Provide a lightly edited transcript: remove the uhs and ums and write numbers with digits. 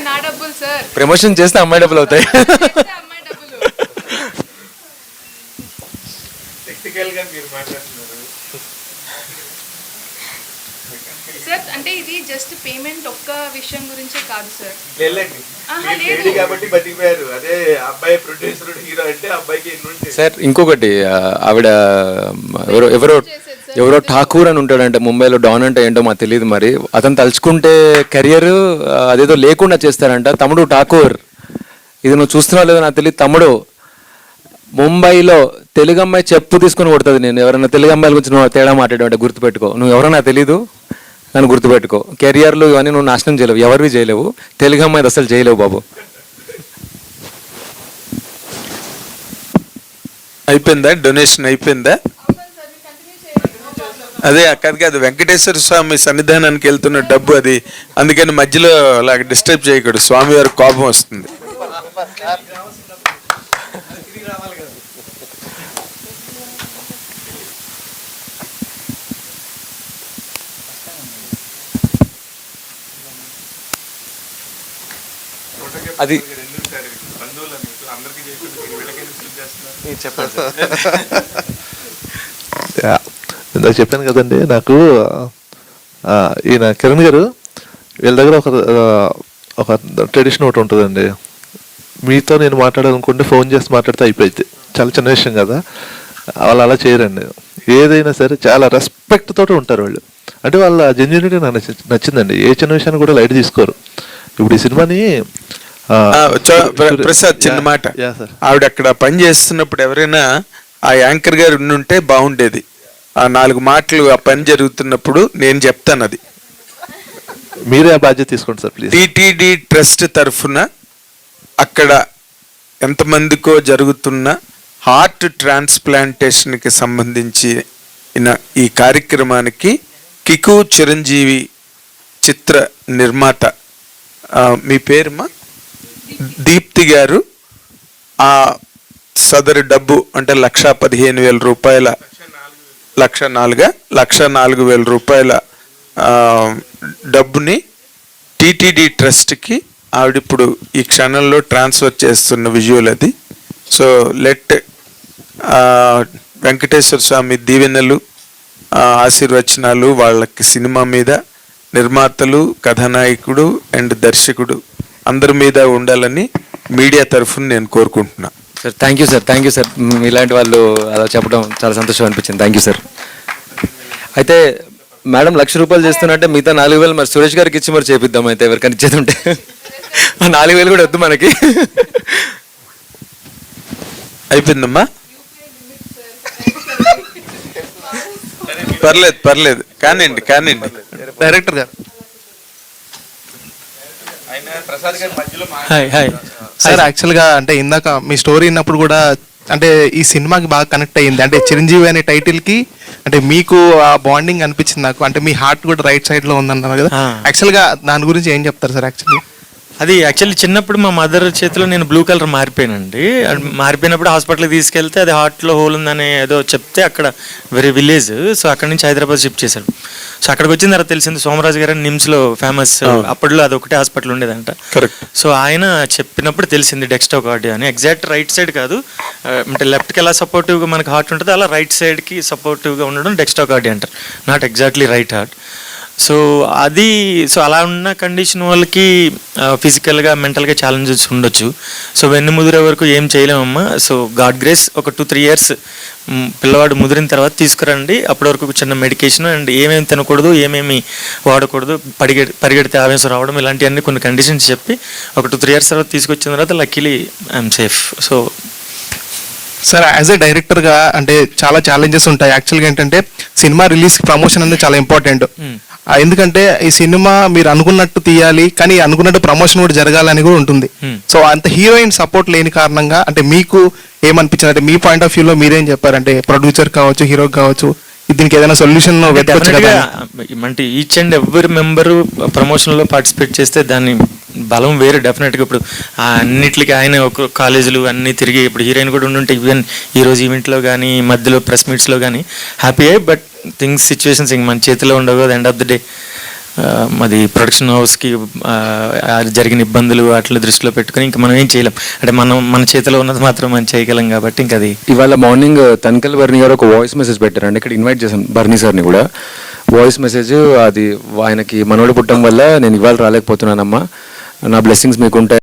నా డబ్బులు sir. Promotion చేస్తే అమ్మాయి డబ్బులు అవుతాయి. అమ్మాయి డబ్బులు. టెక్నికల్గా మీరు మాట్లాడుతున్నారు సార్ అంటే ఇది జస్ట్ పేమెంట్ ఒక్క విషయం గురించే కాదు సార్. లేదండి, లేదు కాబట్టి బతికిపోయారు. అదే అబ్బాయి ప్రొడ్యూసర్ హీరో అంటే అబ్బాయికి ఎన్ని సార్ ఇంకొకటి ఆవిడ ఎవరో ఠాకూర్ అని ఉంటాడంటే ముంబైలో, డాన్ అంటే ఏంటో మాకు తెలియదు, మరి అతను తలుచుకుంటే కెరియర్ అదేదో లేకుండా చేస్తారంట. తమ్ముడు ఠాకూర్, ఇది నువ్వు చూస్తున్నావు లేదో నాకు తెలియదు. తమ్ముడు ముంబైలో తెలుగు అమ్మాయి చెప్పు తీసుకుని కొడుతుంది. నేను ఎవరైనా తెలుగు అమ్మాయిల గురించి నువ్వు తేడా మాట్లాడమంటే గుర్తుపెట్టుకో. నువ్వు ఎవరో నాకు తెలీదు, నన్ను గుర్తుపెట్టుకో. కెరియర్లు ఇవన్నీ నువ్వు నాశనం చేయలేవు, ఎవరివి చేయలేవు. తెలుగు అమ్మాయి అసలు చేయలేవు బాబు. అయిపోయిందా? డొనేషన్ అయిపోయిందా? అదే కాదు, వెంకటేశ్వర స్వామి సన్నిధానానికి వెళ్తున్న డబ్బు అది, అందుకని మధ్యలో అలాగ డిస్టర్బ్ చేయకూడదు, స్వామివారి కోపం వస్తుంది. అది ఇందాక చెప్పాను కదండి, నాకు ఈయన కిరణ్ గారు వీళ్ళ దగ్గర ఒక ట్రెడిషన్ ఒకటి ఉంటుందండి. మీతో నేను మాట్లాడాలనుకుంటే ఫోన్ చేసి మాట్లాడితే అయిపోయింది. చాలా చిన్న విషయం కదా, వాళ్ళు అలా చేయరండి. ఏదైనా సరే చాలా రెస్పెక్ట్ తోటి ఉంటారు వాళ్ళు. అంటే వాళ్ళ జెన్యూనిటీ నాకు నచ్చిందండి. ఏ చిన్న విషయాన్ని కూడా లైట్ తీసుకోరు. ఇప్పుడు ఈ సినిమాని ప్రసాద్ చిన్న మాట, ఆవిడ అక్కడ పని చేస్తున్నప్పుడు ఎవరైనా ఆ యాంకర్ గారు ఉంటే బాగుండేది. ఆ 4 మాటలు ఆ పని జరుగుతున్నప్పుడు నేను చెప్తాను, అది మీరే ఆ బాధ్యత తీసుకోండి సార్ ప్లీజ్. టిటిడి ట్రస్ట్ తరఫున అక్కడ ఎంతమందికో జరుగుతున్న హార్ట్ ట్రాన్స్ప్లాంటేషన్కి సంబంధించిన ఈ కార్యక్రమానికి కికు చిరంజీవి చిత్ర నిర్మాత మీ పేరుమా దీప్తి గారు ఆ సదరు డబ్బు అంటే 1,15,000 రూపాయల 1,04,000 రూపాయల డబ్బుని టిటిడి ట్రస్ట్కి ఆవిడిప్పుడు ఈ క్షణంలో ట్రాన్స్ఫర్ చేస్తున్న విజువల్ అది. సో లెట్ వెంకటేశ్వర స్వామి దీవెనలు ఆశీర్వచనాలు వాళ్ళకి సినిమా మీద, నిర్మాతలు, కథానాయకుడు అండ్ దర్శకుడు అందరి మీద ఉండాలని మీడియా తరఫున నేను కోరుకుంటున్నా. Sir thank you sir, thank you sir. ఇలాంటి వాళ్ళు అలా చెప్పడం చాలా సంతోషం అనిపించింది. Thank you sir. అయితే మేడం 1,00,000 రూపాయలు చేస్తున్నట్టే మిగతా 4,000 మరి సురేష్ గారికి ఇచ్చి మరి చేపిద్దాం. అయితే ఎవరికైనా ఇచ్చేది ఉంటే 4,000 కూడా వద్దు మనకి. అయిపోయిందమ్మా, పర్లేదు కానివ్వండి. డైరెక్టర్ గారు హాయ్ సార్. యాక్చువల్గా అంటే ఇందాక మీ స్టోరీ విన్నప్పుడు కూడా అంటే ఈ సినిమాకి బాగా కనెక్ట్ అయ్యింది. అంటే చిరంజీవి అనే టైటిల్కి అంటే మీకు ఆ బాండింగ్ అనిపించింది నాకు. అంటే మీ హార్ట్ కూడా రైట్ సైడ్లో ఉందన్నారు కదా, యాక్చువల్గా దాని గురించి ఏం చెప్తారు సార్? అది యాక్చువల్లీ చిన్నప్పుడు మా మదర్ చేతిలో నేను బ్లూ కలర్ మారిపోయానండి. మారిపోయినప్పుడు హాస్పిటల్కి తీసుకెళ్తే అది హార్ట్లో హోల్ ఉందని ఏదో చెప్తే అక్కడ వెరీ విలేజ్, సో అక్కడ నుంచి హైదరాబాద్ షిఫ్ట్ చేశాడు. సో అక్కడికి వచ్చిన తర్వాత తెలిసింది సోమరాజు గారు నిమ్స్లో ఫేమస్, అప్పట్లో అది ఒకటే హాస్పిటల్ ఉండేదంట. సో ఆయన చెప్పినప్పుడు తెలిసింది డెక్స్టో కార్డియా అని. ఎగ్జాక్ట్ రైట్ సైడ్ కాదు, అంటే లెఫ్ట్కి ఎలా సపోర్టివ్గా మనకి హార్ట్ ఉంటుందో అలా రైట్ సైడ్కి సపోర్టివ్గా ఉండడం డెక్స్టో కార్డియా అంటారు, not exactly right heart. So అది అలా ఉన్న కండిషన్ వాళ్ళకి ఫిజికల్గా మెంటల్గా ఛాలెంజెస్ ఉండొచ్చు. సో వెన్ను ముదిరే వరకు ఏం చేయలేమమ్మా. సో గాడ్ గ్రేస్ ఒక 2-3 years పిల్లవాడు ముదిరిన తర్వాత తీసుకురండి. అప్పటి వరకు చిన్న మెడికేషన్ అండ్ ఏమేమి తినకూడదు, ఏమేమి వాడకూడదు, పరిగెడితే ఆవేశం రావడం, ఇలాంటివన్నీ కొన్ని కండిషన్స్ చెప్పి ఒక 2-3 years తర్వాత తీసుకొచ్చిన తర్వాత luckily I'm safe. So sir as a డైరెక్టర్గా అంటే చాలా ఛాలెంజెస్ ఉంటాయి. యాక్చువల్గా ఏంటంటే సినిమా రిలీజ్కి ప్రమోషన్ అనేది చాలా ఇంపార్టెంట్. ఎందుకంటే ఈ సినిమా మీరు అనుకున్నట్టు తీయాలి, కానీ అనుకున్నట్టు ప్రమోషన్ కూడా జరగాలని కూడా ఉంటుంది. సో అంత హీరోయిన్ సపోర్ట్ లేని కారణంగా అంటే మీకు ఏమనిపించింది? అంటే మీ పాయింట్ ఆఫ్ వ్యూలో మీరేం చెప్పారంటే ప్రొడ్యూసర్ కావచ్చు, హీరో కావచ్చు, దీనికి ఏదైనా సొల్యూషన్ అంటే ఈచ్ అండ్ ఎవ్రీ మెంబరు ప్రమోషన్లో పార్టిసిపేట్ చేస్తే దాని బలం వేరు డెఫినెట్గా. ఇప్పుడు అన్నిటికీ ఆయన ఒక కాలేజీలు అన్నీ తిరిగి ఇప్పుడు హీరోయిన్ కూడా ఉండుంటే ఈవెన్ ఈరోజు ఈవెంట్లో కానీ మధ్యలో ప్రెస్ మీట్స్లో కానీ హ్యాపీ అయ్యి, బట్ థింగ్స్ సిచ్యువేషన్స్ ఇంక మన చేతిలో ఉండవు కదా ఎండ్ ఆఫ్ ది డే. మాది ప్రొడక్షన్ హౌస్కి జరిగిన ఇబ్బందులు అట్లా దృష్టిలో పెట్టుకుని ఇంకా మనం ఏం చేయలేం. అంటే మన చేతిలో ఉన్నది మాత్రం మనం చేయగలం కాబట్టి ఇంకా అది. ఇవాళ మార్నింగ్ తనకల్ బర్నీ గారు ఒక వాయిస్ మెసేజ్ పెట్టారండి. ఇక్కడ ఇన్వైట్ చేశాను బర్నీ సార్ని కూడా. వాయిస్ మెసేజ్ అది ఆయనకి మనోడు పుట్టడం వల్ల నేను ఇవాళ రాలేకపోతున్నానమ్మా, నా బ్లెస్సింగ్స్ మీకుంటాయి.